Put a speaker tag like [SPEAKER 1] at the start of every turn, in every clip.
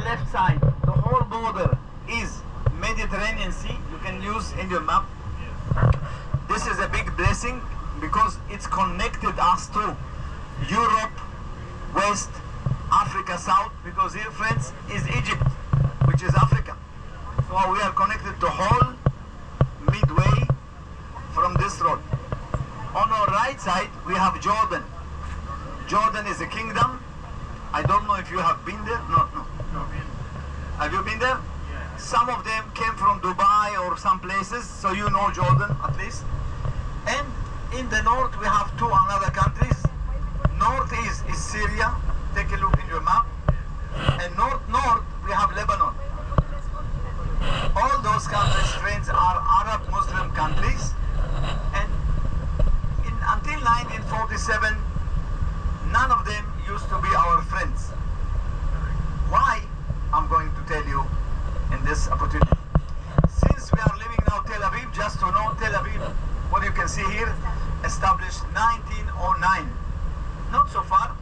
[SPEAKER 1] left side, the whole border is Mediterranean Sea. You can use in your map. This is a big blessing because it's connected us to Europe, West, Africa, South, because here, friends, is Egypt, which is Africa. So we are connected to whole midway from this road. On our right side, we have Jordan. Jordan is a kingdom. I don't know if you have been there. No. Have you been there?
[SPEAKER 2] Yeah.
[SPEAKER 1] Some of them came from Dubai or some places, so you know Jordan at least. And in the north, we have two other countries. Northeast is Syria. Take a look in your map. And north, we have Lebanon. All those countries, friends, are Arab Muslim countries. And until 1947, none of them used to be our friends. Why? I'm going to tell you in this opportunity. Since we are living now Tel Aviv, just to know, Tel Aviv, what you can see here, established 1909. Not so far.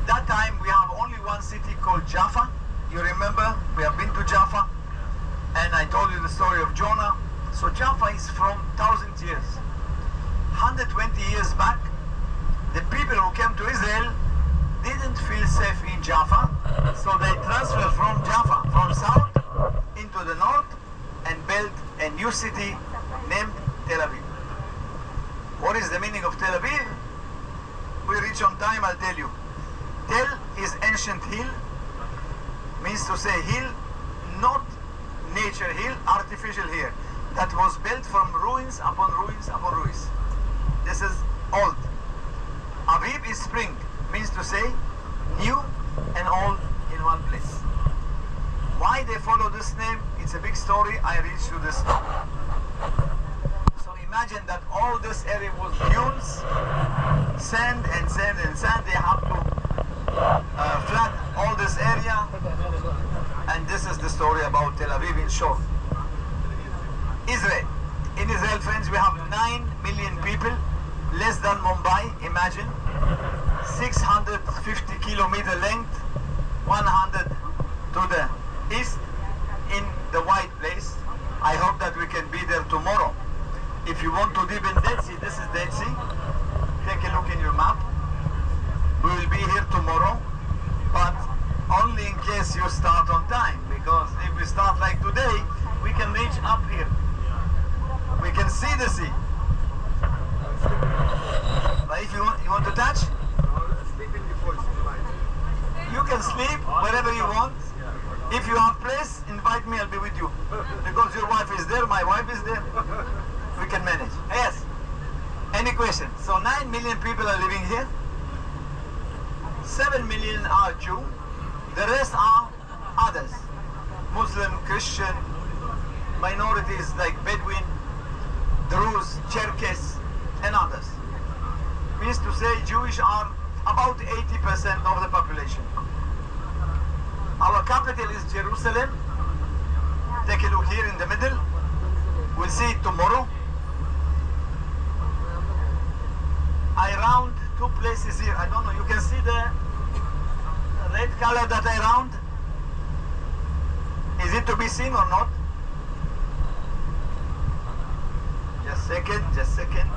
[SPEAKER 1] That time we have only one city called Jaffa. You remember? We have been to Jaffa. And I told you the story of Jonah. So Jaffa is from 1,000 years. 120 years back, the people who came to Israel didn't feel safe in Jaffa, so they transferred from Jaffa, from south, into the north, and built a new city named Tel Aviv. What is the meaning of Tel Aviv? We reach on time, I'll tell you. Tel is ancient hill, means to say hill, not nature hill, artificial hill, that was built from ruins upon ruins upon ruins. This is old. Aviv is spring, means to say new and old in one place. Why they follow this name? It's a big story. I reached to this top. So imagine that all this area was dunes, sand and sand and sand. They have to flat all this area, and this is the story about Tel Aviv in short. Israel. In Israel, friends, we have 9 million people, less than Mumbai, imagine. 650 kilometer length, 100 to the east in the white place. I hope that we can be there tomorrow. If you want to live in Dead Sea, this is Dead Sea. Take a look in your map. We will be here tomorrow, but only in case you start on time, because if we start like today, we can reach up here. We can see the sea. But if you want to touch, you can sleep wherever you want. If you have place, invite me, I'll be with you. Because your wife is there, my wife is there. We can manage. Yes. Any question? So 9 million people are living here. 7 million are Jew. The rest are others. Muslim, Christian, minorities like Bedouin, Druze, Cherkess, and others. Means to say Jewish are about 80% of the population. Our capital is Jerusalem. Take a look here in the middle. We'll see it tomorrow. I round two places here. I don't know. You can see the red color that I round. Is it to be seen or not? Just second.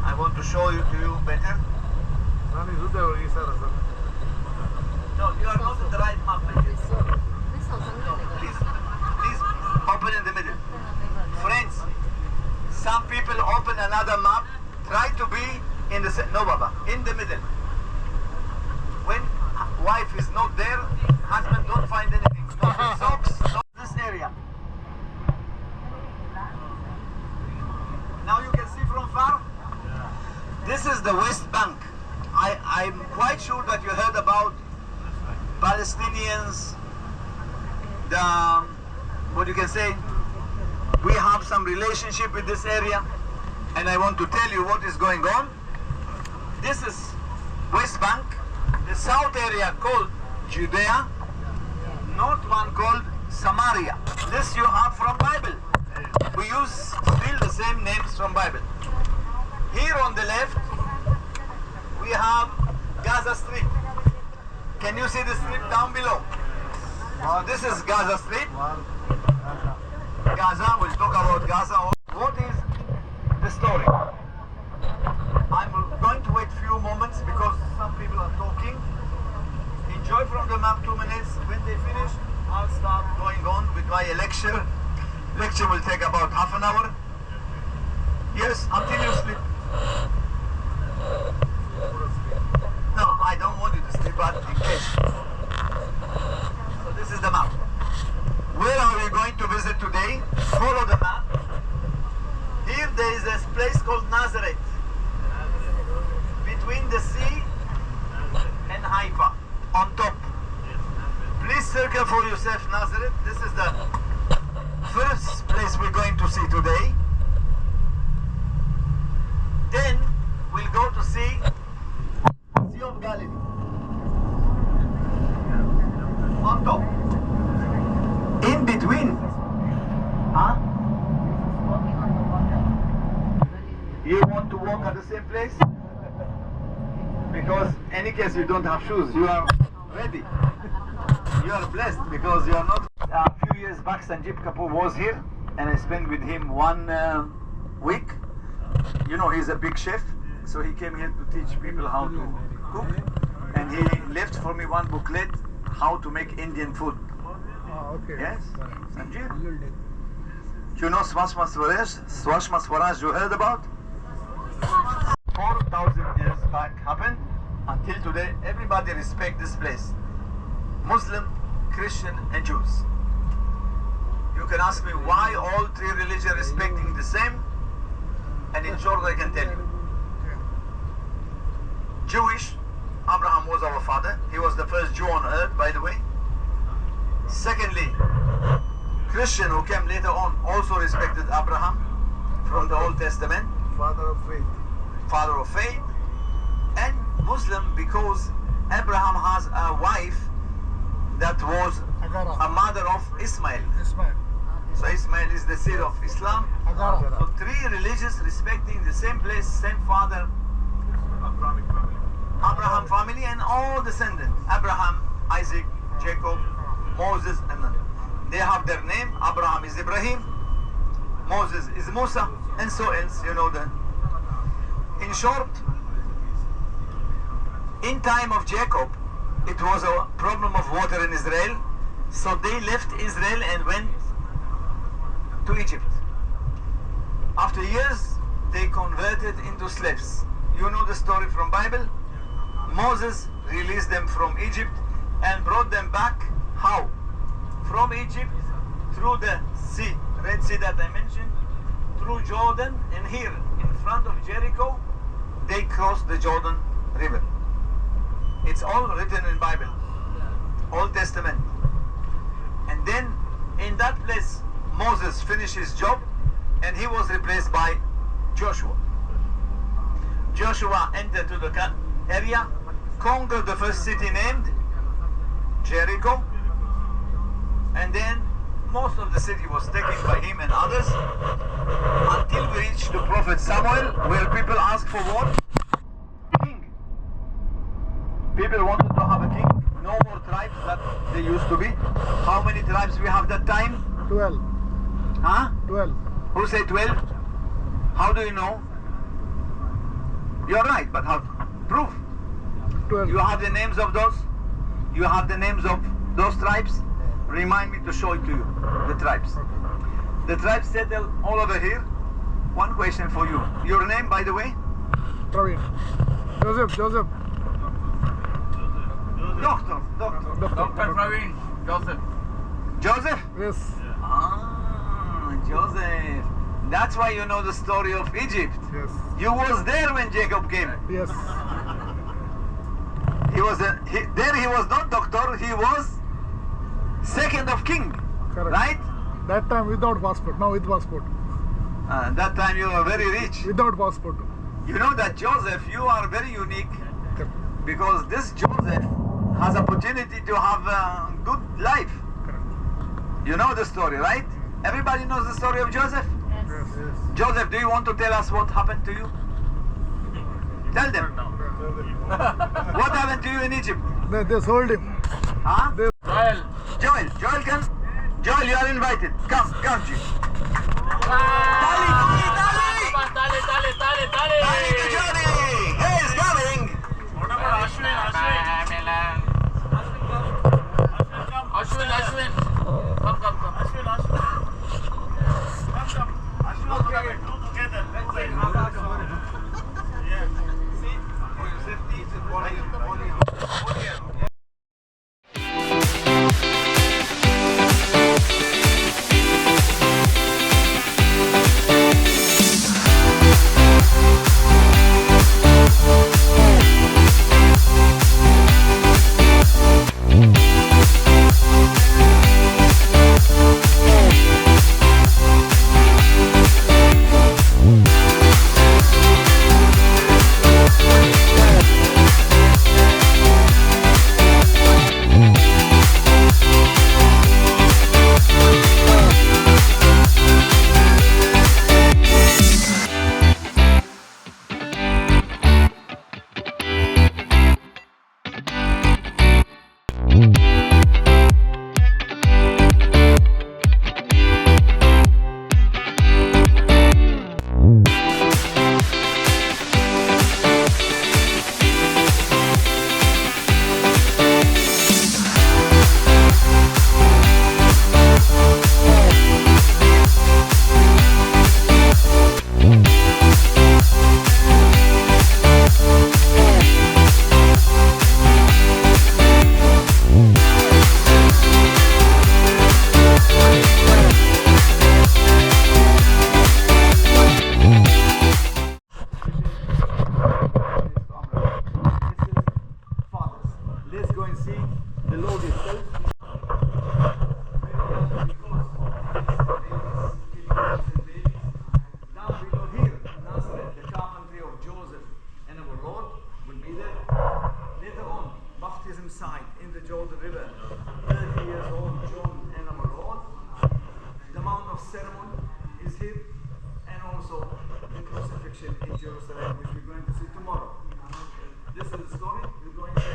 [SPEAKER 1] I want to show you to you better. No, you are not in the right map. No, please open in the middle. Friends, some people open another map, try to be in the no, Baba, in the middle. When wife is not there, husband don't find anything. No socks, not this area. Now you can see from far. This is the West Bank. I'm quite sure that you heard about Palestinians, what you can say, we have some relationship with this area, and I want to tell you what is going on. This is West Bank, the south area called Judea, north one called Samaria. This you have from Bible. We use still the same names from Bible. Here on the left, we have Gaza Strip. Can you see the strip down below? So this is Gaza Strip. Gaza, we'll talk about Gaza. What is the story? I'm going to wait few moments because some people are talking. Enjoy from the map 2 minutes. When they finish, I'll start going on with my lecture. Lecture will take about half an hour. Yes, until you sleep. No, I don't want you to sleep, but in case. So this is the map. Where are we going to visit today? Follow the map. Here there is a place called Nazareth. Between the sea and Haifa. On top. Please circle for yourself Nazareth. This is the first place we're going to see today. Then we'll go to see Sea of Galilee. On top. In between. Huh? You want to walk at the same place? Because any case you don't have shoes, you are ready. You are blessed because you are not. A few years back Sanjeev Kapoor was here and I spent with him 1 week. You know, he's a big chef, so he came here to teach people how to cook, and he left for me 1 booklet, how to make Indian food.
[SPEAKER 2] Okay.
[SPEAKER 1] Yes, Sanjeev? You know Swashma Swaraj you heard about? 4,000 years back happened. Until today, everybody respect this place. Muslim, Christian and Jews. You can ask me why all 3 religions respecting the same, and in short I can tell you. Jewish, Abraham was our father. He was the first Jew on earth, by the way. Secondly, Christian who came later on also respected Abraham from the Old Testament.
[SPEAKER 2] Father of faith.
[SPEAKER 1] Father of faith. And Muslim because Abraham has a wife that was a mother of Ismail. So Ismail is the seed of Islam. So 3 religions respecting the same place, same father. Abraham family and all descendants. Abraham, Isaac, Jacob, Moses, and they have their name. Abraham is Ibrahim, Moses is Musa, and so else, you know that. In short, in time of Jacob, it was a problem of water in Israel, so they left Israel and went to Egypt. After years, they converted into slaves. You know the story from Bible. Moses released them from Egypt and brought them back. How? From Egypt through the sea, Red Sea that I mentioned, through Jordan, and here in front of Jericho, they crossed the Jordan River. It's all written in Bible, Old Testament. And then in that place, Moses finished his job and he was replaced by Joshua. Joshua entered to the area, conquered the first city named Jericho, and then most of the city was taken by him and others until we reached the prophet Samuel, where people asked for what? King. People wanted to have a king. No more tribes that they used to be. How many tribes we have that time?
[SPEAKER 2] 12.
[SPEAKER 1] Huh?
[SPEAKER 2] 12.
[SPEAKER 1] Who said 12? How do you know? You're right, but how? Proof.
[SPEAKER 2] 12.
[SPEAKER 1] You have the names of those? You have the names of those tribes? Remind me to show it to you, the tribes. The tribes settle all over here. One question for you. Your name, by the way?
[SPEAKER 2] Praveen. Joseph.
[SPEAKER 1] Doctor.
[SPEAKER 3] Dr. Praveen, Joseph.
[SPEAKER 1] Joseph?
[SPEAKER 2] Yes.
[SPEAKER 1] Ah, Joseph. That's why you know the story of Egypt.
[SPEAKER 2] Yes.
[SPEAKER 1] You was there when Jacob came.
[SPEAKER 2] Yes.
[SPEAKER 1] He was there. He was not doctor. He was second of king.
[SPEAKER 2] Correct.
[SPEAKER 1] Right?
[SPEAKER 2] That time without passport. Now with passport.
[SPEAKER 1] That time you were very rich.
[SPEAKER 2] Without passport.
[SPEAKER 1] You know that Joseph, you are very unique
[SPEAKER 2] Correct.
[SPEAKER 1] because this Joseph has opportunity to have a good life.
[SPEAKER 2] Correct.
[SPEAKER 1] You know the story, right? Everybody knows the story of Joseph?
[SPEAKER 2] Yes.
[SPEAKER 1] Joseph, do you want to tell us what happened to you? Tell them. What happened to you in Egypt?
[SPEAKER 2] They sold him.
[SPEAKER 1] Huh?
[SPEAKER 3] Joel.
[SPEAKER 1] Joel, excited. Come, G. Dali to Johnny. Hey, he's coming.
[SPEAKER 3] Ashwin. Come.
[SPEAKER 1] Let's go and see the Lord itself. Down below here, Nazareth, the carpentry of Joseph and our Lord will be there. Later on, baptism site in the Jordan River, 30 years old John and our Lord. The Mount of Ceremony is here, and also the crucifixion in Jerusalem, which we're going to see tomorrow. This is the story. We're going to see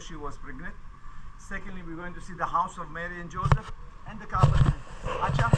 [SPEAKER 1] because she was pregnant. Secondly, we're going to see the house of Mary and Joseph and the carpenter. Acha.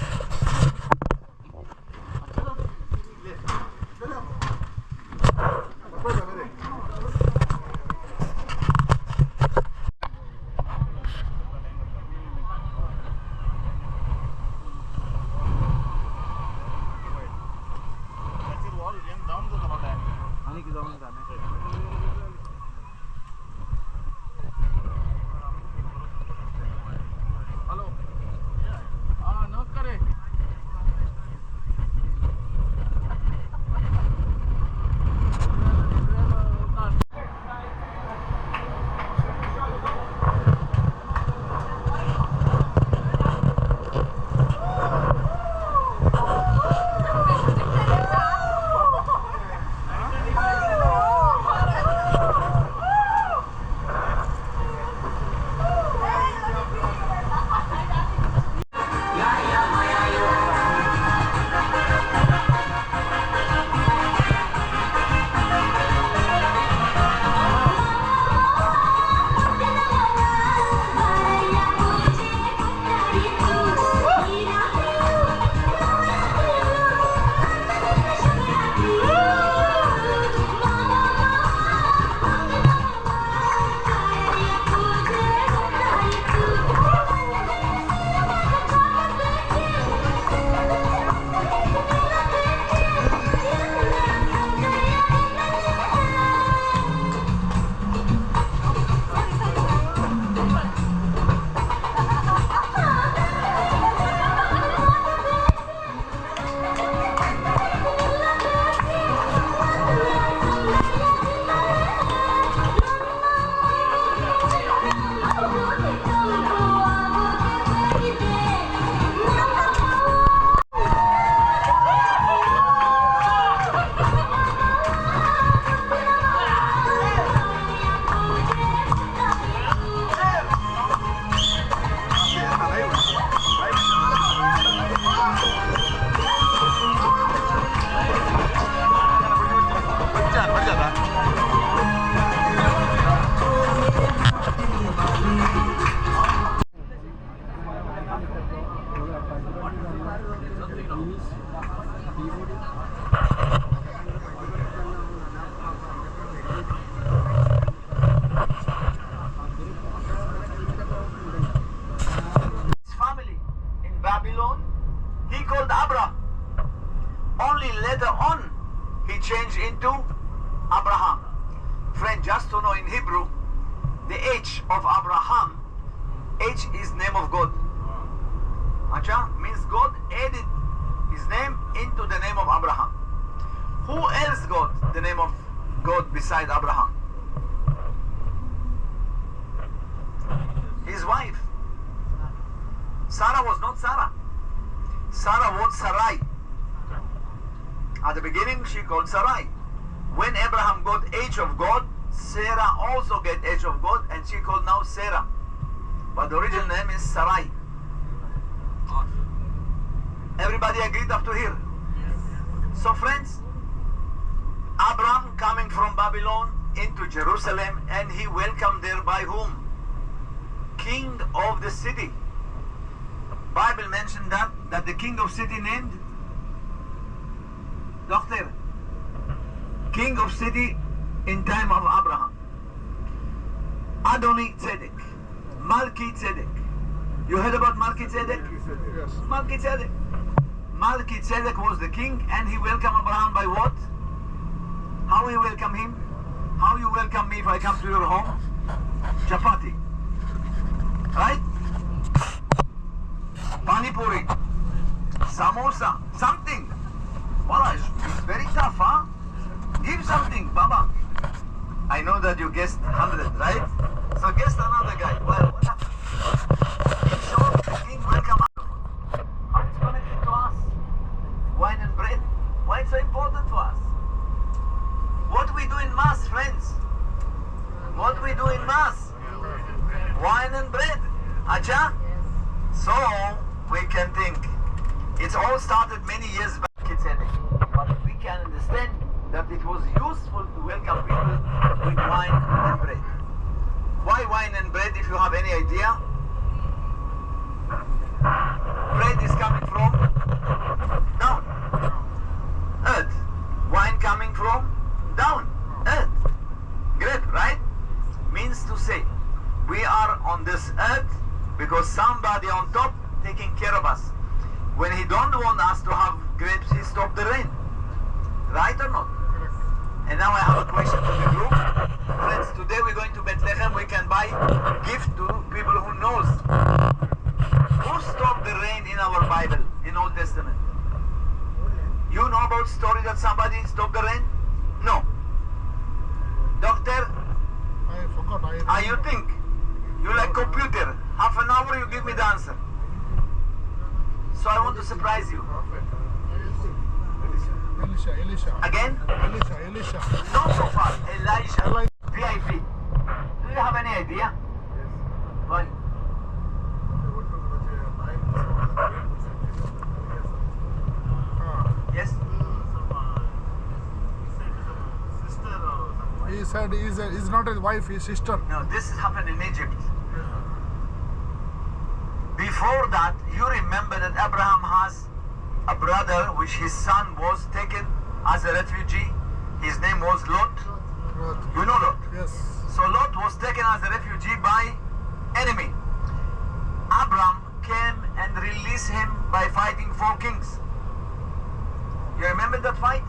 [SPEAKER 1] Changed into Abraham. Friend, just to know in Hebrew, the H of Abraham, H is name of God. Acha means God added his name into the name of Abraham. Who else got the name of God beside Abraham? His wife. Sarah was not Sarah. Sarah was Sarai. At the beginning, she called Sarai. When Abraham got age of God, Sarah also get age of God, and she called now Sarah. But the original name is Sarai. Everybody agreed up to here? Yes. So friends, Abraham coming from Babylon into Jerusalem, and he welcomed there by whom? King of the city. Bible mentioned that the king of city named Doctor, king of city in time of Abraham. Adoni Tzedek, Malki Tzedek. You heard about Malki Tzedek?
[SPEAKER 2] Yes.
[SPEAKER 1] Malki Tzedek. Malki Tzedek was the king, and he welcomed Abraham by what? How he welcome him? How you welcome me if I come to your home? Chapati. Right? Pani puri. Samosa. Something. Wallah, it's very tough, huh? Give something, Baba. I know that you guessed 100, right? So guess another guy. Well, what happened? In short, the king welcome us. How it's connected to us? Wine and bread. Why it's so important to us? What we do in Mass, friends? What we do in Mass? Wine and bread. Acha? So, we can think. It's all started many years back. But we can understand that it was useful to welcome people with wine and bread. Why wine and bread, if you have any idea? Bread is coming from down, earth. Wine coming from down, earth. Grape, right? Means to say, we are on this earth because somebody on top taking care of us. When he don't want us to have grapes, he stop the rain. Right or not? And now I have a question to the group. Friends, today we're going to Bethlehem. We can buy gift to people who knows. Who stopped the rain in our Bible, in Old Testament? You know about story that somebody stopped the rain? No. Doctor,
[SPEAKER 2] I forgot.
[SPEAKER 1] you think? You like computer. Half an hour you give me the answer. So I want to surprise you.
[SPEAKER 2] Elisha.
[SPEAKER 1] Again?
[SPEAKER 2] Elisha.
[SPEAKER 1] Not so far. Elijah. VIP. Do you have any idea? Why? Yes?
[SPEAKER 2] He said he's not his wife, his sister.
[SPEAKER 1] No, this happened in Egypt. Before that, you remember that Abraham has a brother which his son was taken as a refugee. His name was Lot. You know Lot?
[SPEAKER 2] Yes.
[SPEAKER 1] So Lot was taken as a refugee by enemy. Abraham came and released him by fighting 4 kings. You remember that fight?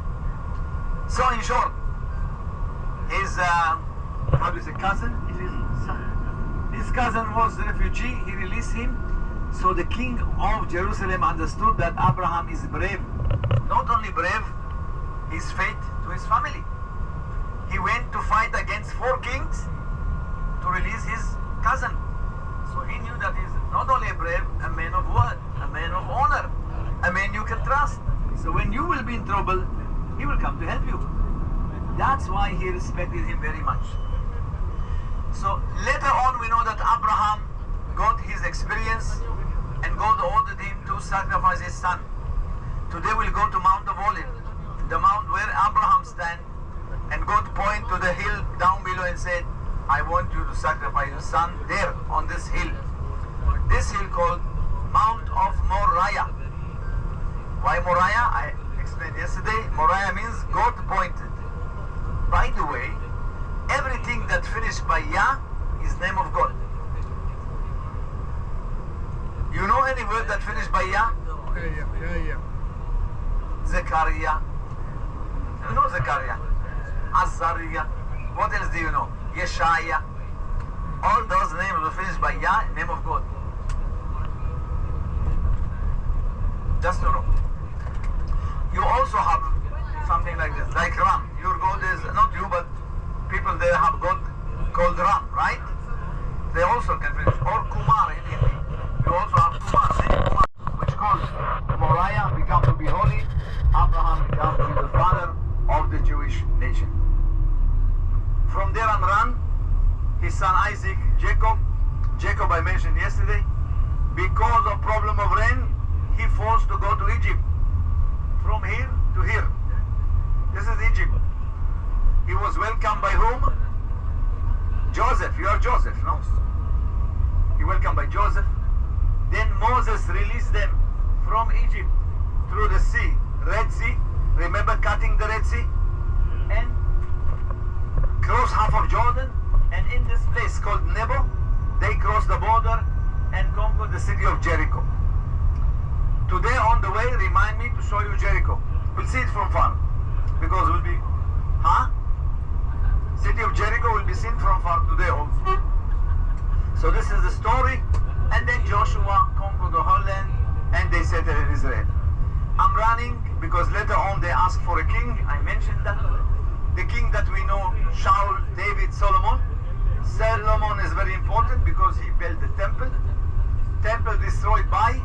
[SPEAKER 1] So in short, his cousin? His cousin was a refugee. He released him. So the king of Jerusalem understood that Abraham is brave. Not only brave, his faith to his family. He went to fight against 4 kings to release his cousin. So he knew that he's not only a brave, a man of word, a man of honor, a man you can trust. So when you will be in trouble, he will come to help you. That's why he respected him very much. So later on we know that Abraham got his experience and God ordered him to sacrifice his son. Today we'll go to Mount of Olives, the mount where Abraham stand, and God point to the hill down below and said, I want you to sacrifice your son there on this hill. This hill called Mount of Moriah. Why Moriah? I explained yesterday. Moriah means God pointed. By the way, everything that finished by Yah is name of God. You know any word that finished by Yah?
[SPEAKER 2] Yeah.
[SPEAKER 1] Zechariah. You know Zechariah. Azariah. What else do you know? Yeshaya. All those names were finished by Yah, name of God. Just to know. You also have something like this, like Ram. Your God is, not you, but people there have God called Ram, right? They also can finish. Or Kumar in Hindi. You also have Kumar, many Kumar, which calls Moriah become to be holy. Abraham become to be the father of the Jewish nation. From there on run, his son Isaac, Jacob I mentioned yesterday, because of problem of rain, he forced to go to Egypt. From here to here. This is Egypt. He was welcomed by whom? Joseph. You are Joseph, no? He welcomed by Joseph. Then Moses released them from Egypt through the sea, Red Sea. Remember cutting the Red Sea? And cross half of Jordan. And in this place called Nebo, they crossed the border and conquered the city of Jericho. Today on the way, remind me to show you Jericho. We'll see it from far. Because we'll be, City of Jericho will be seen from far today also. So this is the story. And then Joshua conquered the whole land and they settled in Israel. I'm running because later on they asked for a king. I mentioned that. The king that we know, Shaul, David, Solomon. Solomon is very important because he built the temple. Temple destroyed by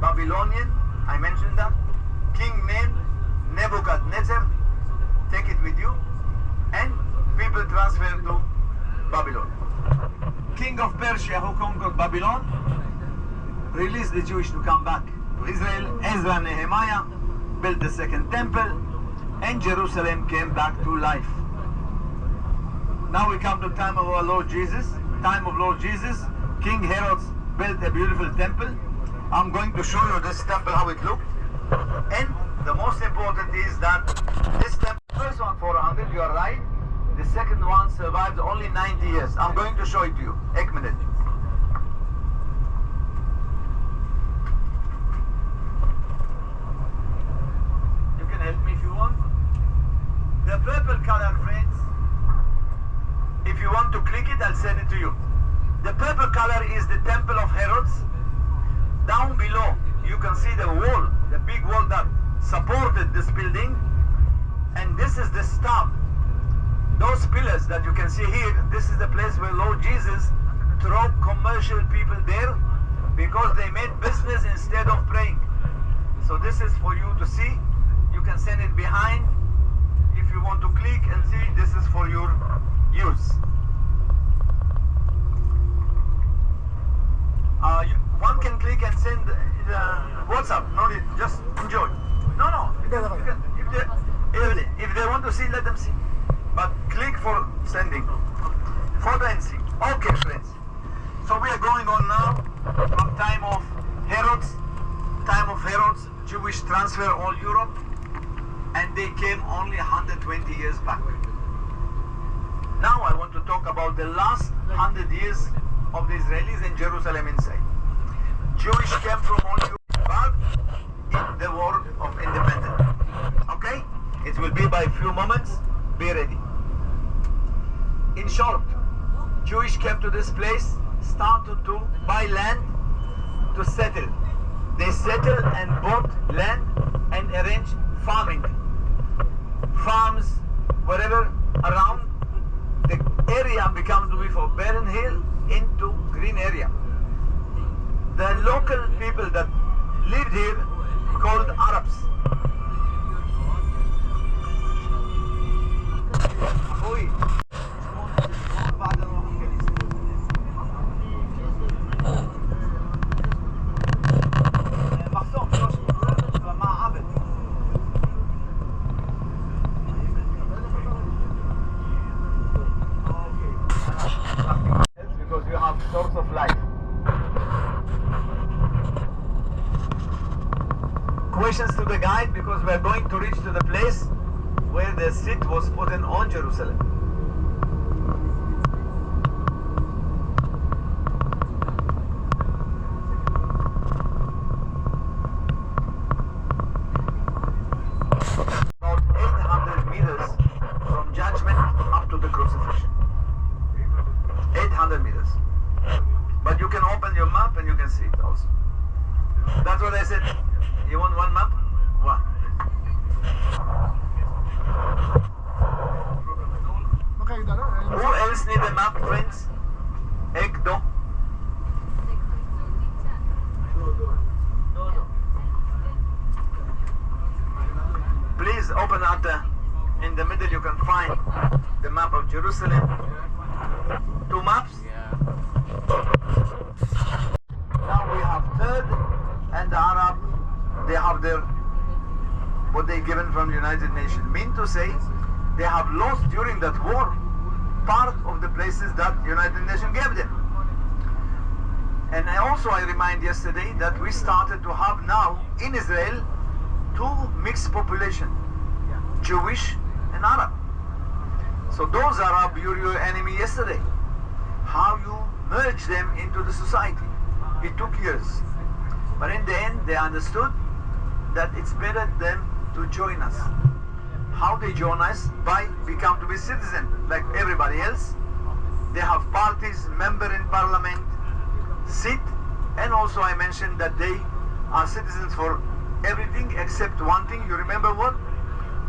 [SPEAKER 1] Babylonian. I mentioned that. King named Nebuchadnezzar. Take it with you. And people transferred to Babylon. King of Persia who conquered Babylon released the Jewish to come back to Israel. Ezra and Nehemiah built the second temple and Jerusalem came back to life. Now we come to time of our Lord Jesus. Time of Lord Jesus. King Herod built a beautiful temple. I'm going to show you this temple, how it looked. And the most important is that this temple, first one 400, you are right. The second one survived only 90 years. I'm going to show it to you. Ek minute. You can help me if you want. The purple color, friends, if you want to click it, I'll send it to you. The purple color is the temple of Herod's. Down below, you can see the wall, the big wall that supported this building. And this is the stump. Those pillars that you can see here, this is the place where Lord Jesus threw commercial people there because they made business instead of praying. So this is for you to see. You can send it behind. If you want to click and see, this is for your use. One can click and send WhatsApp. No need, just enjoy. No. If they want to see, let them see. But click for sending. Photo and see. Okay, friends. So we are going on now from time of Herod's, Jewish transfer all Europe, and they came only 120 years back. Now I want to talk about the last 100 years of the Israelis in Jerusalem inside. Jewish came from all Europe back in the war of independence. Okay? It will be by a few moments. Be ready. In short, Jewish came to this place, started to buy land to settle. They settled and bought land and arranged farming. Farms, wherever around, the area becomes to be from barren hill into green area. The local people that lived here called Arabs. Because you have source of life. Questions to the guide, because we are going to reach to the place where the seat was put in on Jerusalem. About 800 meters from judgment up to the crucifixion. 800 meters. But you can open your map and you can see it also. That's what I said. You want one map? One.
[SPEAKER 2] Okay,
[SPEAKER 1] Who else need a map, friends? Ekdo. Please open out in the middle. You can find the map of Jerusalem. Two maps. Now we have third, and the Arab, they have their what they given from the United Nations. Mean to say, they have lost during that war part of the places that United Nations gave them. And I remind yesterday that we started to have now in Israel two mixed population, Jewish and Arab. So those Arab, you're your enemy yesterday. How you merge them into the society? It took years. But in the end, they understood that it's better than to join us. How they join us? By become to be citizen like everybody else. They have parties, member in parliament, seat, and also I mentioned that they are citizens for everything except one thing. You remember what?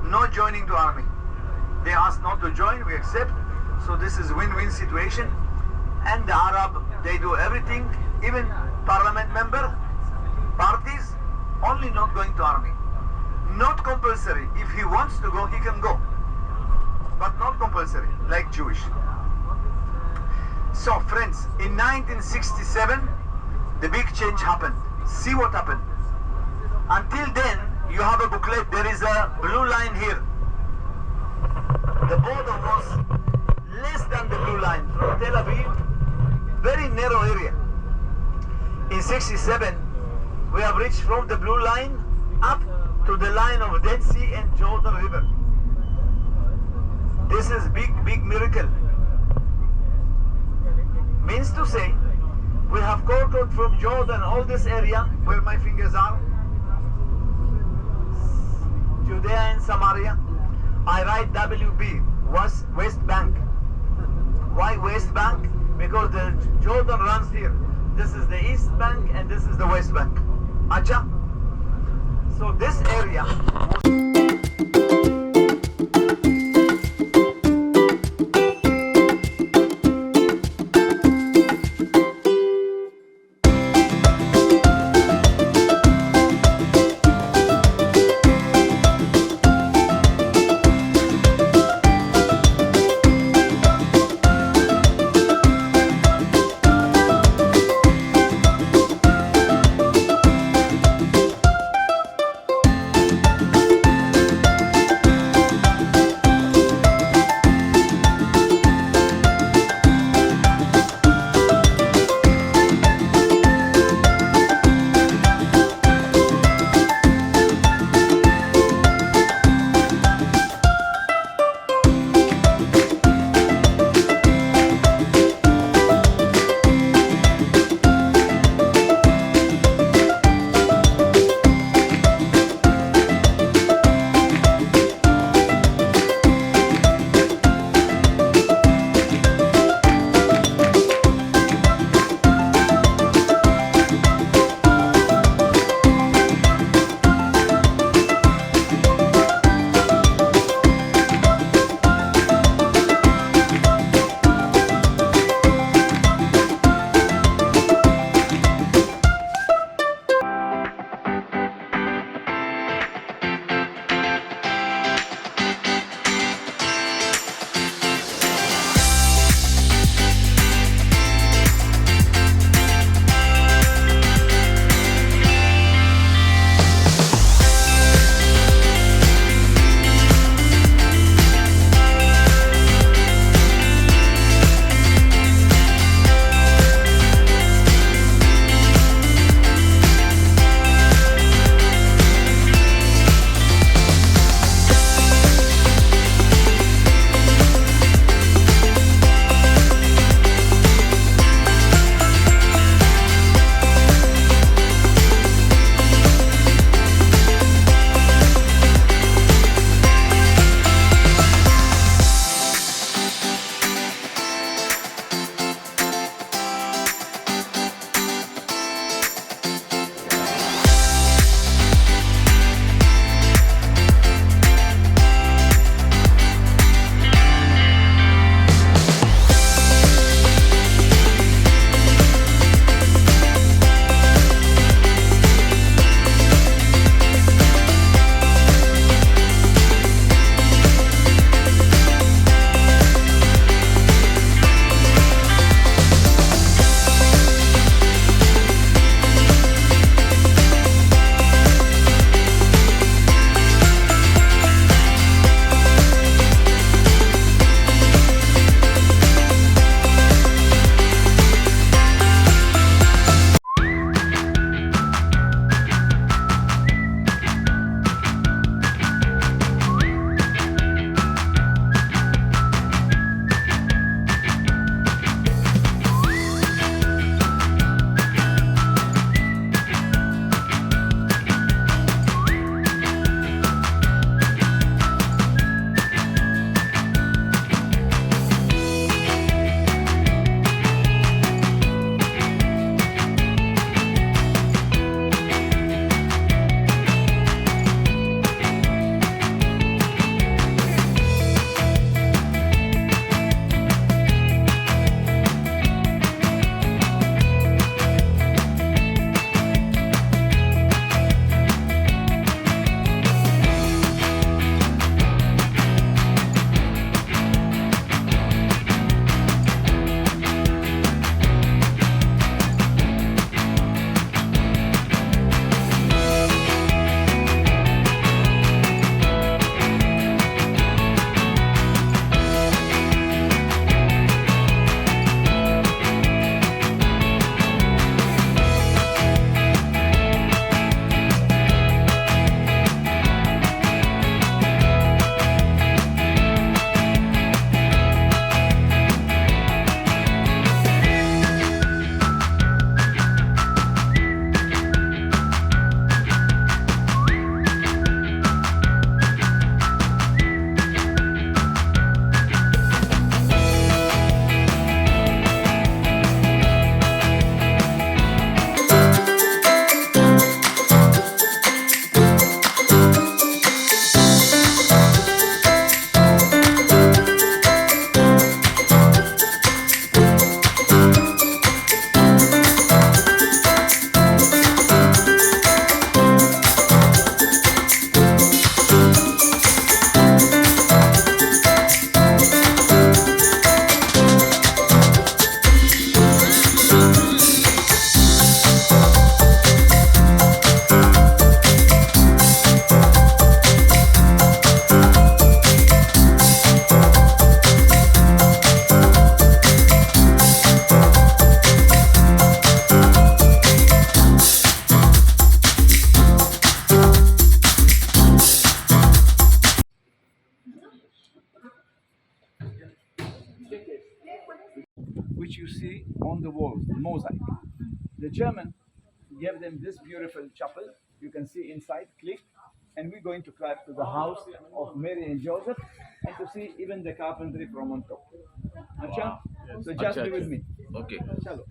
[SPEAKER 1] No joining to army. They asked not to join, we accept. So this is win-win situation. And the Arab, they do everything, even parliament member, parties, only not going to army. Not compulsory. If he wants to go, he can go. But not compulsory, like Jewish. So friends, in 1967, the big change happened. See what happened. Until then, you have a booklet. There is a blue line here. The border was less than the blue line. From Tel Aviv, very narrow area. In 67, we have reached from the blue line up to the line of Dead Sea and Jordan River. This is big miracle. Means to say, we have conquered from Jordan all this area where my fingers are, Judea and Samaria. I write WB, West Bank. Why West Bank? Because the Jordan runs here. This is the East Bank and this is the West Bank. Acha? So this area
[SPEAKER 4] on the walls, mosaic. The German gave them this beautiful chapel. You can see inside, click, and we're going to climb to the house of Mary and Joseph and to see even the carpentry from on top. Acha? So just be with me.
[SPEAKER 3] Okay.
[SPEAKER 4] Chalo.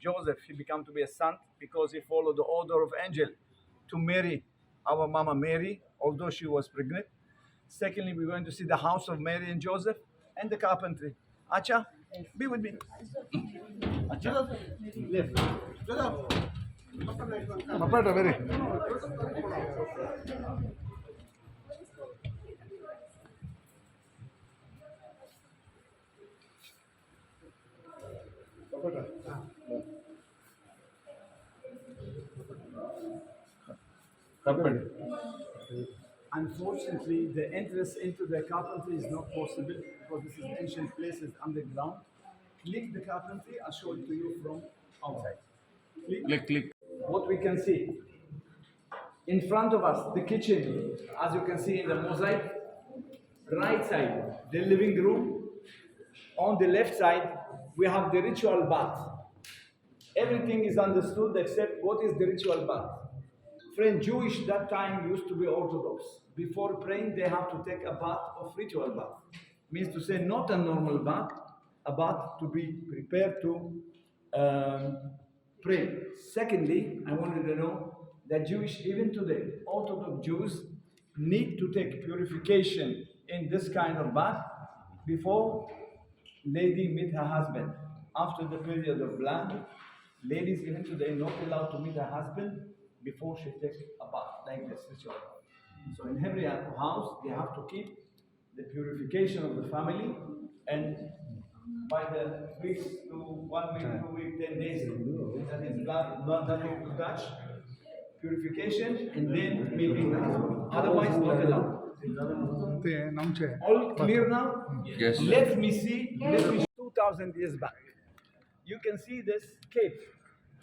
[SPEAKER 4] Joseph, he became to be a saint because he followed the order of angel to marry our Mama Mary, although she was pregnant. Secondly, we're going to see the house of Mary and Joseph and the carpentry. Acha, be with me. Acha, left.
[SPEAKER 2] Mapeta, very.
[SPEAKER 4] Unfortunately, the entrance into the carpentry is not possible because this is ancient places underground. Click the carpentry, I'll show it to you from outside.
[SPEAKER 3] Click.
[SPEAKER 4] What we can see in front of us, the kitchen, as you can see in the mosaic. Right side, the living room. On the left side, we have the ritual bath. Everything is understood except what is the ritual bath. Friend, Jewish that time used to be Orthodox. Before praying, they have to take a bath of ritual bath. Means to say not a normal bath, a bath to be prepared to pray. Secondly, I wanted to know that Jewish, even today, Orthodox Jews need to take purification in this kind of bath before lady meet her husband. After the period of blood, ladies even today not allowed to meet her husband before she takes a bath like this ritual. So in every house they have to keep the purification of the family, and by the weeks to 1 week, 2 weeks, 10 days, that is blood, nothing to touch, purification, and then meeting the husband. Otherwise not allowed. All clear now?
[SPEAKER 3] Yes.
[SPEAKER 4] Let me see 2,000 years back. You can see this cave.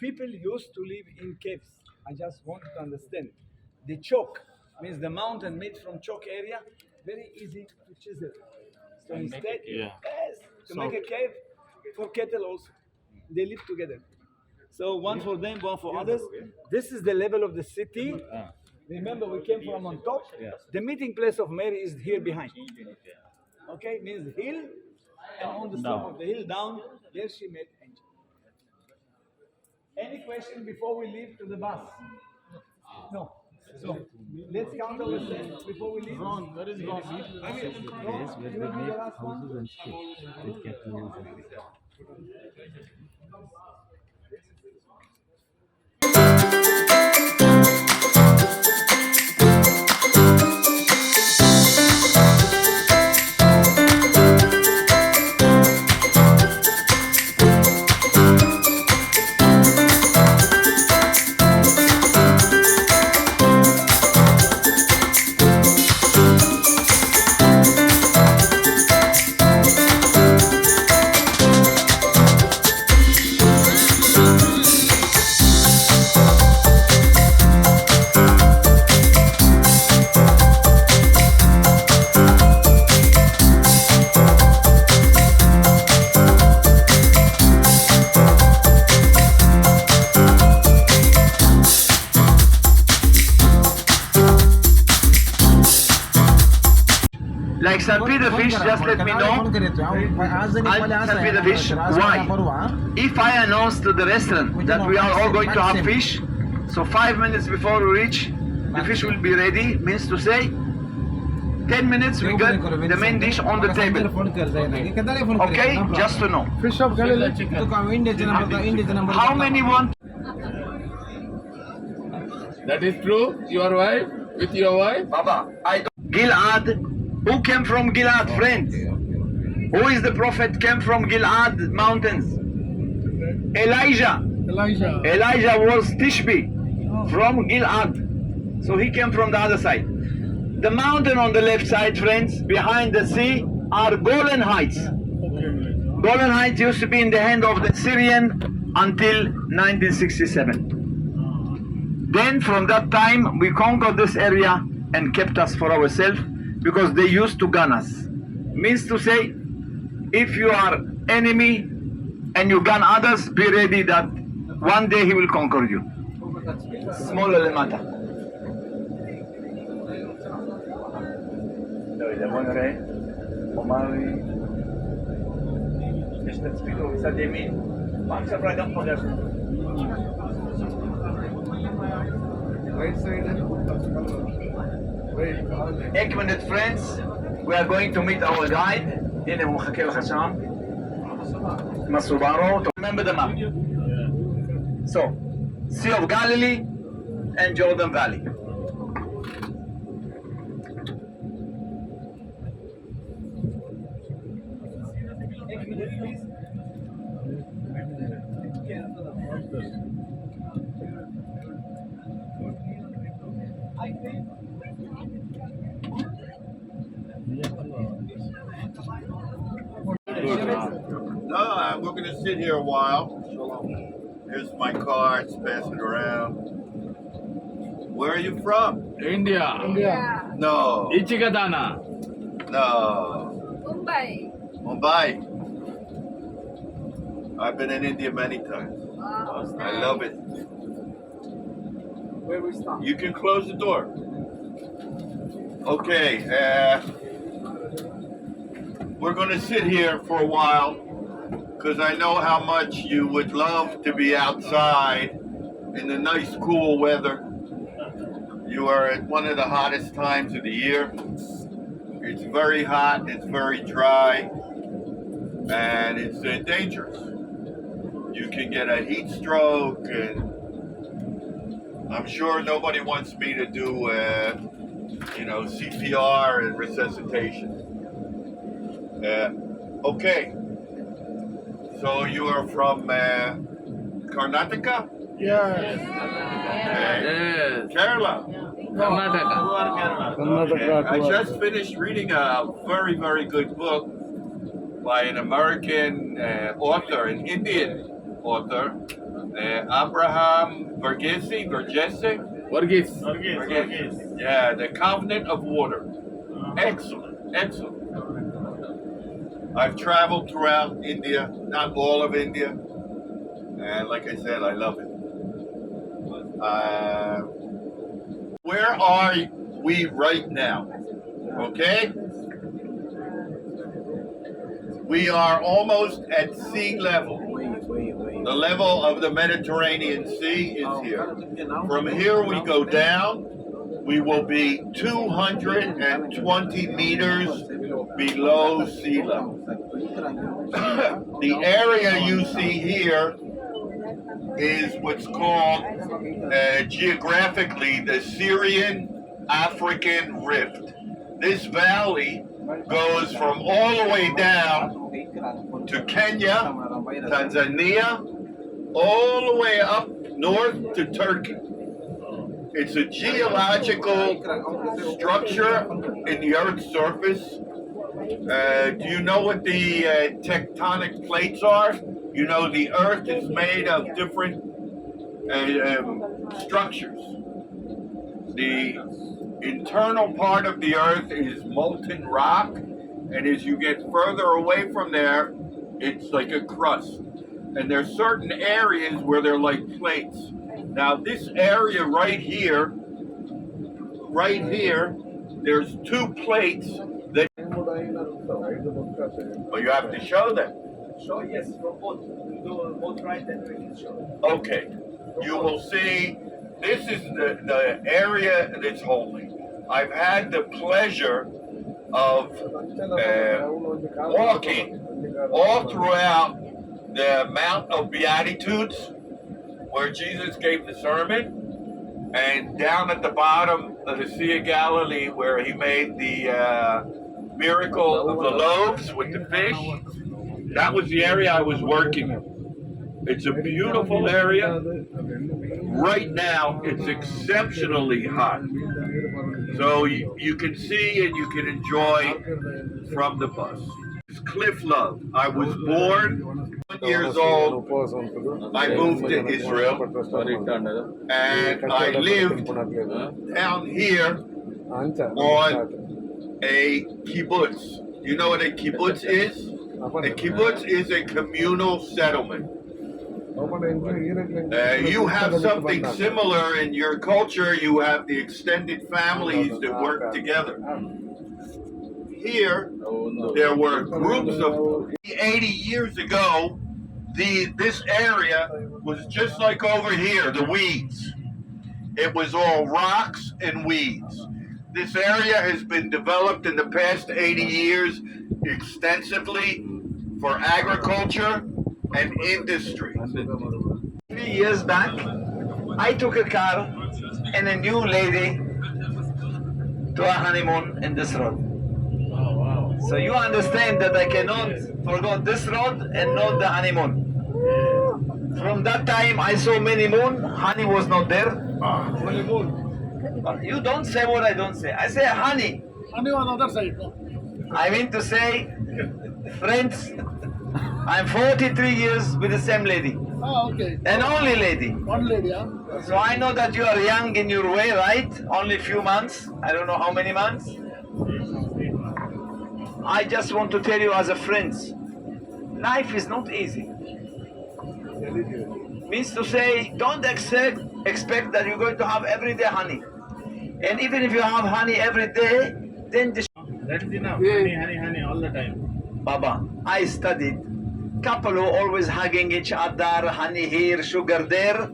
[SPEAKER 4] People used to live in caves. I just want to understand. The chalk means the mountain made from chalk area, very easy to chisel. So instead, yes, to make a cave for cattle also. They live together. So one for them, one for others. This is the level of the city. Remember, we came from on top. The meeting place of Mary is here behind. Okay, means hill, and on the top of the hill down, there she met angel. Any question before we leave to the bus? No. So let's count our steps before we leave.
[SPEAKER 3] Ron, where is Ron?
[SPEAKER 4] You will be the last one. Like Salpi the fish, just let me know. Salpi the fish. Why? If I announce to the restaurant that we are all going to have fish, so 5 minutes before we reach, the fish will be ready, means to say, 10 minutes we got the main dish on the table. Okay? Just to know.
[SPEAKER 2] Fish of Galilee.
[SPEAKER 4] How many want?
[SPEAKER 3] That is true. Your wife? With your wife?
[SPEAKER 4] Baba, I don't. Gilad. Who came from Gilad, friends? Who is the prophet came from Gilad mountains? Elijah. Elijah was Tishbe from Gilad. So he came from the other side. The mountain on the left side, friends, behind the sea, are Golan Heights. Golan Heights used to be in the hand of the Syrian until 1967. Then from that time, we conquered this area
[SPEAKER 1] and kept us for ourselves because they used to gun us. Means to say, if you are enemy and you gun others, be ready that one day he will conquer you. Smaller lemata.
[SPEAKER 2] Right side. Wait.
[SPEAKER 1] 1 minute friends, we are going to meet our guide. הנה הוא מחכה לך שם. עם הסובארו. Remember the map. So, Sea of Galilee and Jordan Valley.
[SPEAKER 5] No, we're going to sit here a while. Here's my car. It's passing around. Where are you from?
[SPEAKER 3] India.
[SPEAKER 2] India.
[SPEAKER 5] No.
[SPEAKER 3] Ichigadana.
[SPEAKER 5] No.
[SPEAKER 6] Mumbai.
[SPEAKER 5] Mumbai. I've been in India many times.
[SPEAKER 6] Wow.
[SPEAKER 5] I love it.
[SPEAKER 4] Where we stop?
[SPEAKER 5] You can close the door. Okay. We're going to sit here for a while because I know how much you would love to be outside in the nice cool weather. You are at one of the hottest times of the year. It's very hot, it's very dry, and it's dangerous. You can get a heat stroke, and I'm sure nobody wants me to do, CPR and resuscitation. Okay. So you are from Karnataka?
[SPEAKER 2] Yes.
[SPEAKER 5] Okay.
[SPEAKER 3] Yes.
[SPEAKER 5] Kerala.
[SPEAKER 3] Karnataka.
[SPEAKER 5] Okay. I just finished reading a very, very good book by an American author, an Indian author, Abraham Verghese.
[SPEAKER 3] Varghese.
[SPEAKER 5] Yeah, The Covenant of Water. Excellent. I've traveled throughout India, not all of India, and like I said, I love it. Where are we right now? Okay? We are almost at sea level. The level of the Mediterranean Sea is here. From here we go down. We will be 220 meters below sea level. The area you see here is what's called geographically the Syrian-African Rift. This valley goes from all the way down to Kenya, Tanzania, all the way up north to Turkey. It's a geological structure in the Earth's surface. Do you know what the tectonic plates are? You know the Earth is made of different structures. The internal part of the Earth is molten rock, and as you get further away from there, it's like a crust. And there's certain areas where they're like plates. Now this area right here, there's two plates that, well, you have to show them.
[SPEAKER 4] Show, yes, from both. Do both right and we can show.
[SPEAKER 5] Okay, you will see this is the area that's holy. I've had the pleasure of walking all throughout the Mount of Beatitudes, where Jesus gave the sermon, and down at the bottom of the Sea of Galilee, where he made the miracle of the loaves with the fish. That was the area I was working in. It's a beautiful area. Right now, it's exceptionally hot. So you can see and you can enjoy from the bus. It's Cliff Love. I was born 1 year old. I moved to Israel, and I lived down here on a kibbutz. You know what a kibbutz is? A kibbutz is a communal settlement. You have something similar in your culture. You have the extended families that work together. Here, there were groups of 80 years ago. This area was just like over here, the weeds. It was all rocks and weeds. This area has been developed in the past 80 years extensively for agriculture and industry.
[SPEAKER 1] 3 years back, I took a car and a new lady to a honeymoon in this road. So you understand that I cannot forget this road and not the honeymoon. From that time, I saw many moon. Honey was not there. You don't say what I don't say. I say honey.
[SPEAKER 2] Honey on other side.
[SPEAKER 1] I mean to say, friends, I'm 43 years with the same lady.
[SPEAKER 2] Oh, okay.
[SPEAKER 1] An only lady.
[SPEAKER 2] One lady, huh?
[SPEAKER 1] So I know that you are young in your way, right? Only few months. I don't know how many months. I just want to tell you as a friend, life is not easy. Means to say, don't expect that you're going to have everyday honey. And even if you have honey every day, then the
[SPEAKER 3] That is enough. Honey, all the time.
[SPEAKER 1] Baba, I studied. Couple who always hugging each other, honey here, sugar there,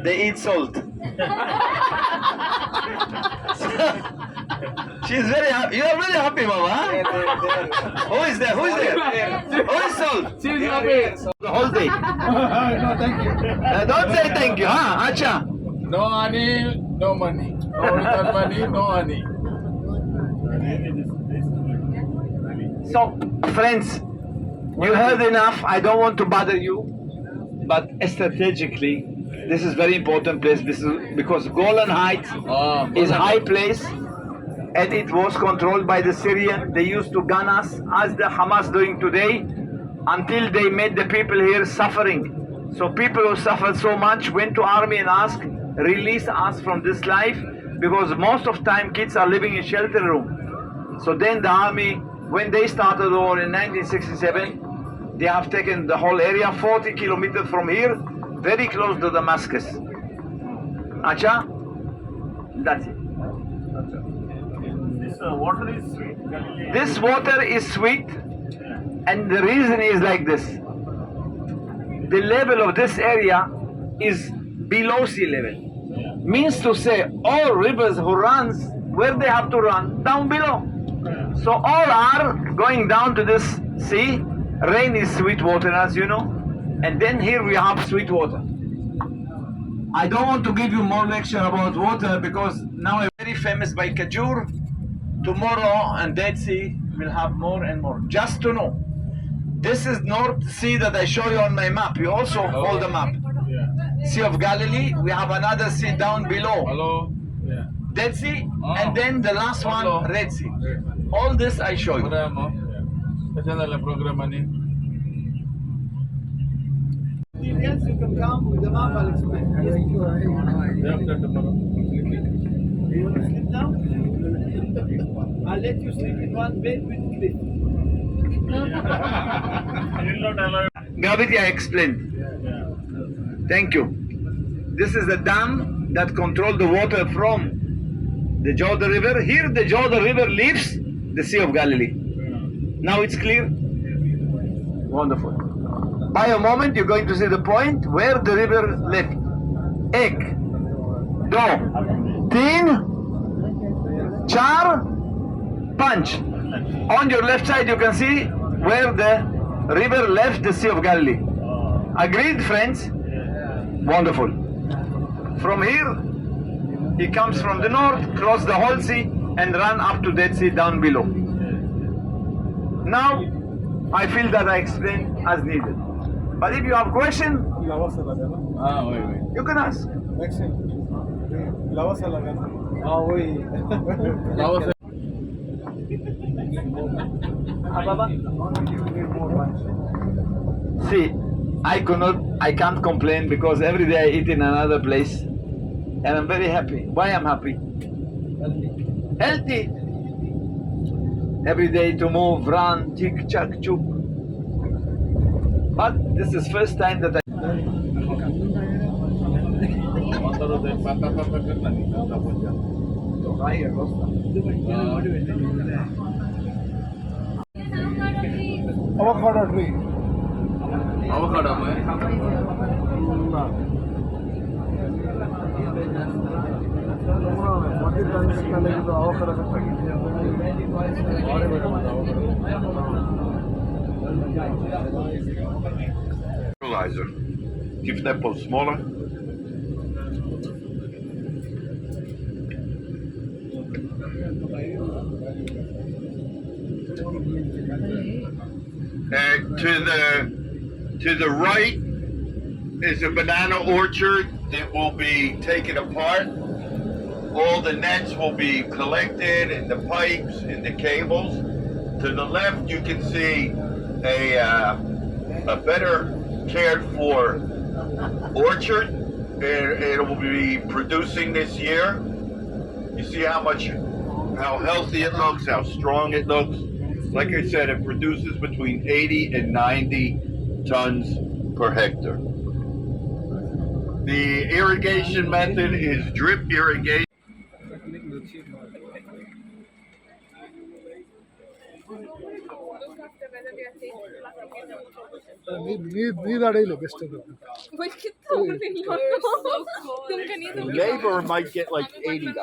[SPEAKER 1] they eat salt. She's very happy. You are very happy, Mama. Who is there? Who is there? Who is salt?
[SPEAKER 3] She's happy.
[SPEAKER 1] The whole day.
[SPEAKER 2] No, thank you.
[SPEAKER 1] Don't say thank you, huh? Acha.
[SPEAKER 3] No honey, no money. No without money, no honey.
[SPEAKER 1] So, friends, you heard enough. I don't want to bother you, but strategically, this is very important place. This is because Golan Heights is high place, and it was controlled by the Syrian. They used to gun us as the Hamas doing today, until they made the people here suffering. So people who suffered so much went to army and asked, release us from this life, because most of time kids are living in shelter room. So then the army, when they started the war in 1967, they have taken the whole area 40 kilometers from here, very close to Damascus. Acha? That's it.
[SPEAKER 3] This water is sweet. Galilee.
[SPEAKER 1] This water is sweet, and the reason is like this. The level of this area is below sea level. Means to say, all rivers who runs, where they have to run? Down below. So all are going down to this sea. Rain is sweet water, as you know. And then here we have sweet water. I don't want to give you more lecture about water, because now I'm very famous by Kajur. Tomorrow and Dead Sea will have more and more. Just to know, this is North Sea that I show you on my map. You also hold the map. Sea of Galilee. We have another sea down below.
[SPEAKER 3] Hello. Yeah.
[SPEAKER 1] Dead Sea, and then the last one,
[SPEAKER 3] Hello.
[SPEAKER 1] Red Sea. All this I show you.
[SPEAKER 3] Program program ani.
[SPEAKER 4] Yes, you can come with the map, I'll explain.
[SPEAKER 3] After tomorrow.
[SPEAKER 4] You want to sleep now? I'll let you sleep in one bed with Cliff.
[SPEAKER 1] Gravity I explained. Thank you. This is the dam that controls the water from the Jordan River. Here the Jordan River leaves the Sea of Galilee. Now it's clear? Wonderful. By a moment you're going to see the point where the river left. Ek, do, teen, char, punch. On your left side you can see where the river left the Sea of Galilee. Agreed, friends? Wonderful. From here, he comes from the north, cross the whole sea, and run up to Dead Sea down below. Now, I feel that I explained as needed. But if you have question, you can ask. See, I can't complain, because every day I eat in another place, and I'm very happy. Why I'm happy? healthy. Every day to move, run, tick, chack, chook. But this is first time that I.
[SPEAKER 2] Avocado tree.
[SPEAKER 3] Avocado apa ya?
[SPEAKER 5] Fertilizer. Keeps that pole smaller. And to the right is a banana orchard that will be taken apart. All the nets will be collected, and the pipes and the cables. To the left, you can see a better cared for orchard. It will be producing this year. You see how healthy it looks, how strong it looks. Like I said, it produces between 80 and 90 tons per hectare. The irrigation method is drip irrigation.
[SPEAKER 2] ನೀರಾಡಿಲ್ಲ best ಅದು.
[SPEAKER 5] Labor might get like $80.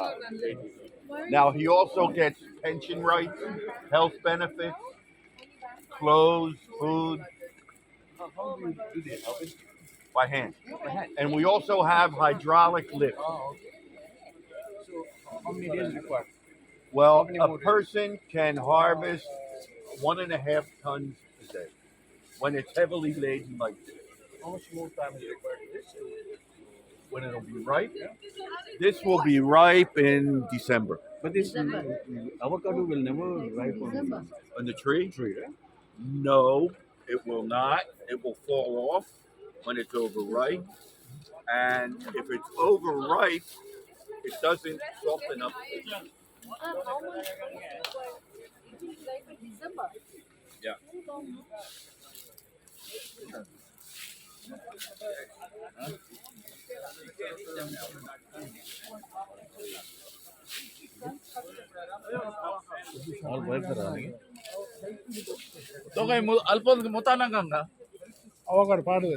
[SPEAKER 5] Now he also gets pension rights, health benefits, clothes, food.
[SPEAKER 2] How do you do this?
[SPEAKER 5] By hand. And we also have hydraulic lift.
[SPEAKER 2] So how many days required?
[SPEAKER 5] Well, a person can harvest 1.5 tons a day when it's heavily laden like this.
[SPEAKER 2] How much more time is required? This
[SPEAKER 5] When it'll be ripe, this will be ripe in December.
[SPEAKER 2] but this avocado will never ripe
[SPEAKER 5] On the tree?
[SPEAKER 2] right?
[SPEAKER 5] No, it will not. It will fall off when it's overripe. And if it's overripe, it doesn't soften up.
[SPEAKER 6] How much? Like December.
[SPEAKER 5] Yeah.
[SPEAKER 3] Ito kay Alpon, mutanang kang ka?
[SPEAKER 2] Avocado ಪಾಡು.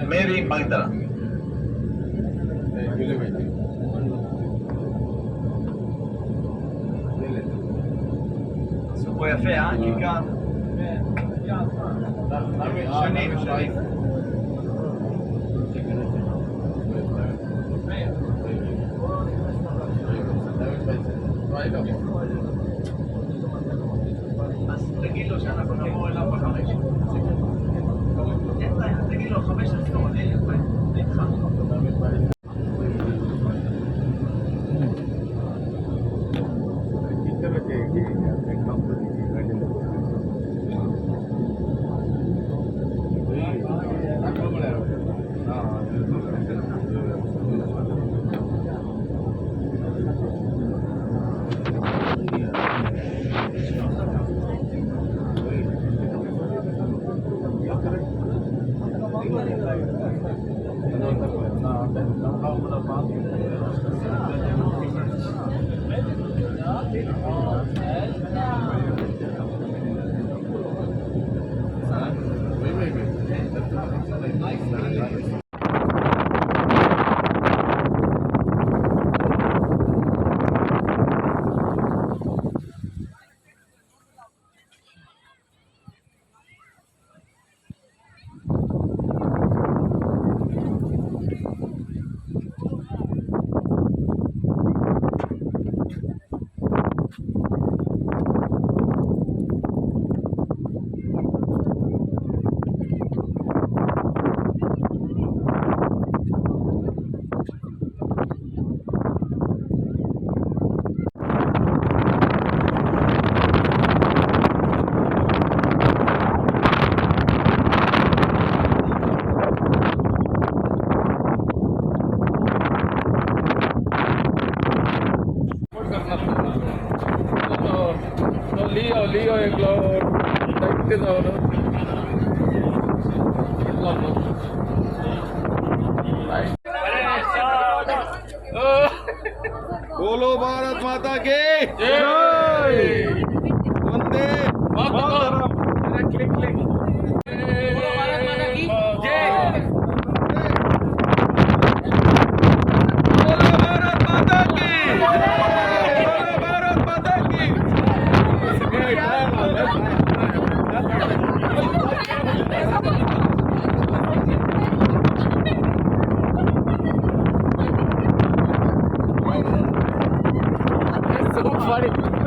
[SPEAKER 1] Mary Magdalene. סופו יפה, כיכר. שנים. אז תגיד לו שאנחנו נבוא אליו ב5. אין בעיה, תגיד לו 5 עשרות, אין בעיה. איתך.
[SPEAKER 3] Wait, wait. Leo एक लोग देखते जाओ ना बोलो भारत माता की जय वंदे मातरम क्लिक क्लिक बोलो भारत माता की जय बोलो भारत माता की बोलो भारत माता की so funny.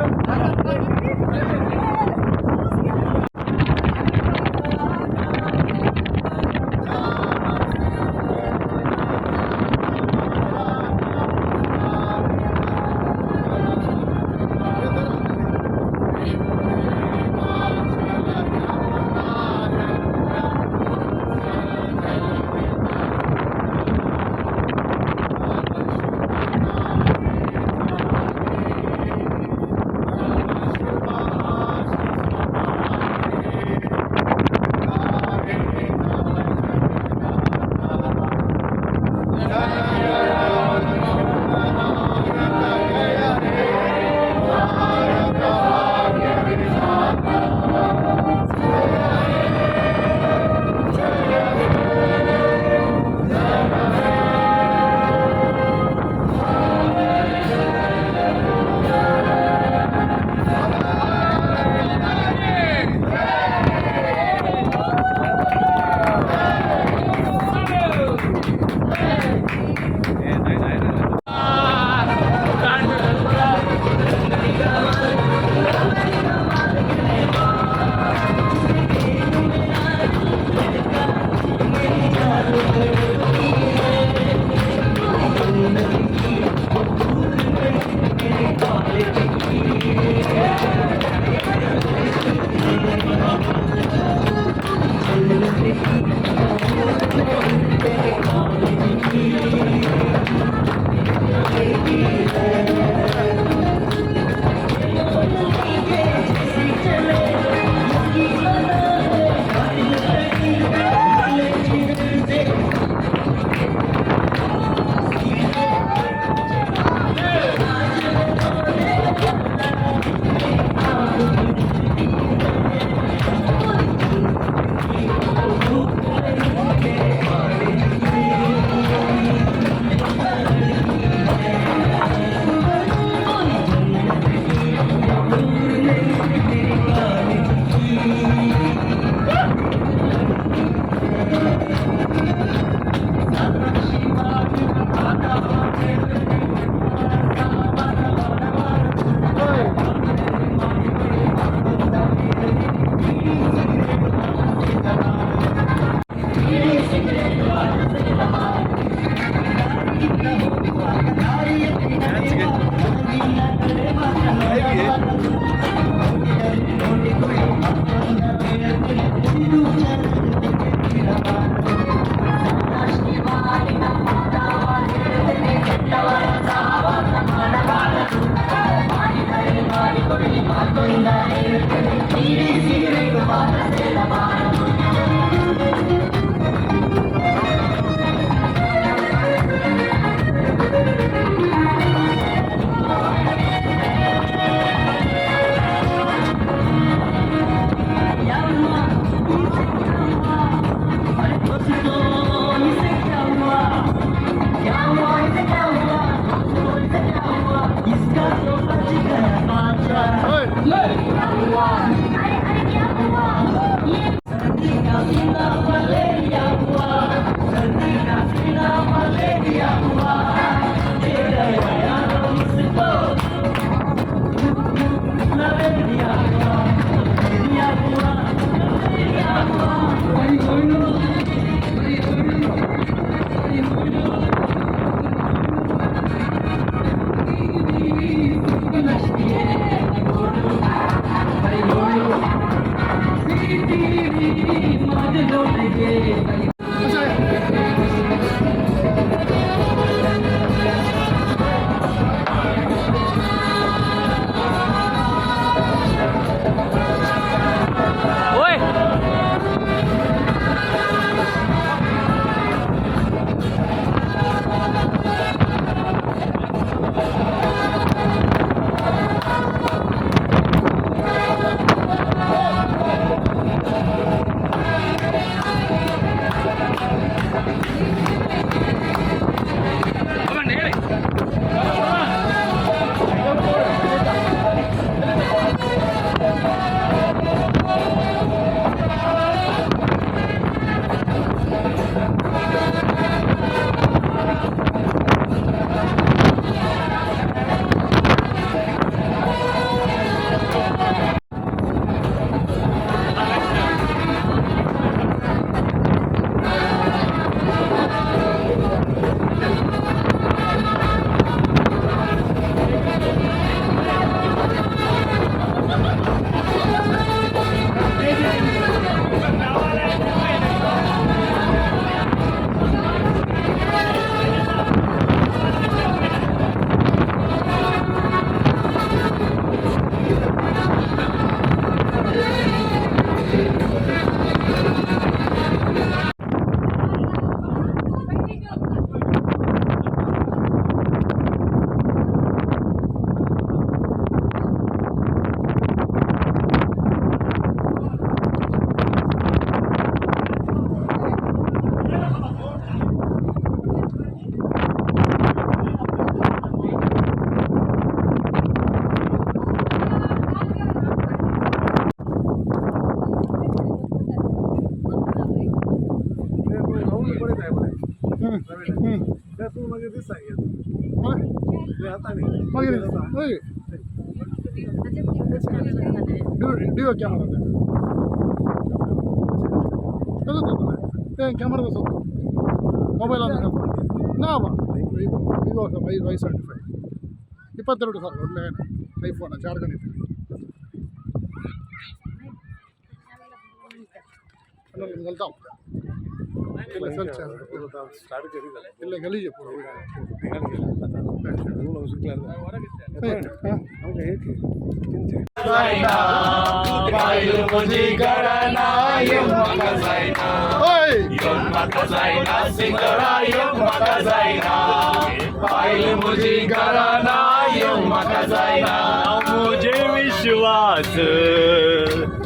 [SPEAKER 3] मागे डिओ कॅमेरा कॅमेरा कसं ಮೊಬೈಲ್ ಅಂದ್ರೆ ನಾವ ವಿವೋ Y75 22 ಸಾವಿರ ಒಳ್ಳೆ ಐಫೋನ್ ಚಾರ್ಜ್ ಇತ್ತು निकलता ಇಲ್ಲ ಗಲೀಜು
[SPEAKER 7] मुझे विश्वास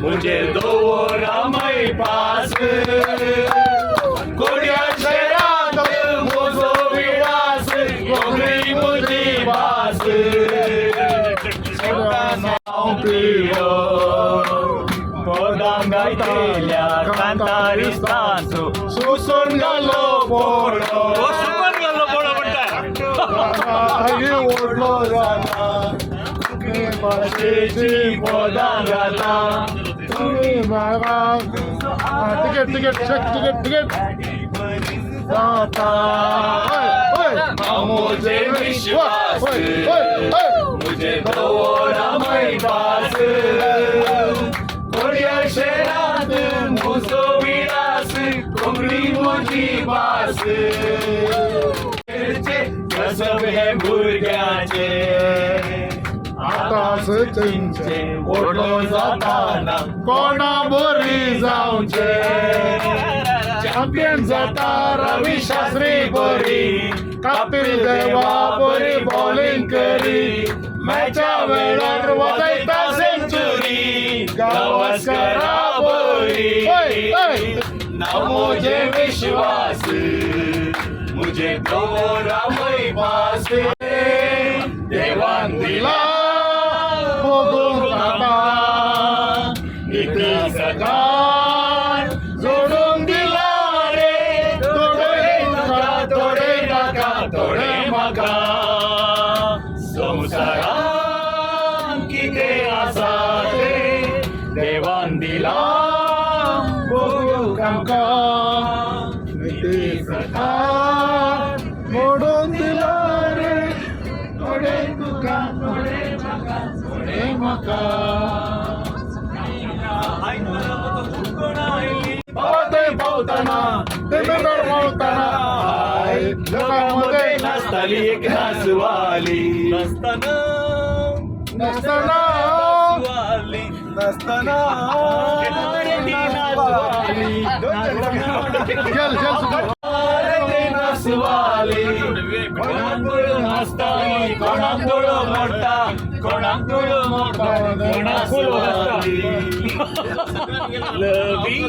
[SPEAKER 7] मुझे दो रामय पास कोड्या शहरात मोजो विलास कोगरी मुझी बास नाव पियो पोदांगायतेल्या कांतारिस्तांचो सुसून घालो पोळो ओढलो जाता भाषेची पोदांगाता
[SPEAKER 3] तिकीट
[SPEAKER 7] जाता मुझे विश्वास मुझे दो रामय पास कोड्या शहरात मोजो विलास कोंगडी मुजी बास कसब हे भुरग्याचे
[SPEAKER 3] आताच चिंचे
[SPEAKER 7] ओढलो जाताना
[SPEAKER 3] कोणा बोरी जाऊचे
[SPEAKER 7] चॅम्पियन जाता रवी शास्त्री बोरी
[SPEAKER 3] कपिल देवा
[SPEAKER 7] बोरी बॉलिंग करी मॅचा वेळार वगैता सेंचुरी गावस्करा बोरी ना मुझे विश्वास मुझे तो रामय पास देवान दिला
[SPEAKER 3] बघून आता
[SPEAKER 7] सकाळ जोडून दिला रे थोडे नका थोडे मका संसारात किती आसा ते देवान दिला बघून आमका
[SPEAKER 3] मोडून दिला रे
[SPEAKER 7] थोडे तुका थोडे मका थोडे मका पावताना
[SPEAKER 3] ते बेकार मावताना
[SPEAKER 7] जगामध्ये नसताली एक नासवाली नसताना
[SPEAKER 3] नसताना
[SPEAKER 7] नसताना नासवाली कोणाक हसताली कोणाक दोळो मोडटा कोणाक दोळो मोडटा कोणाक लवी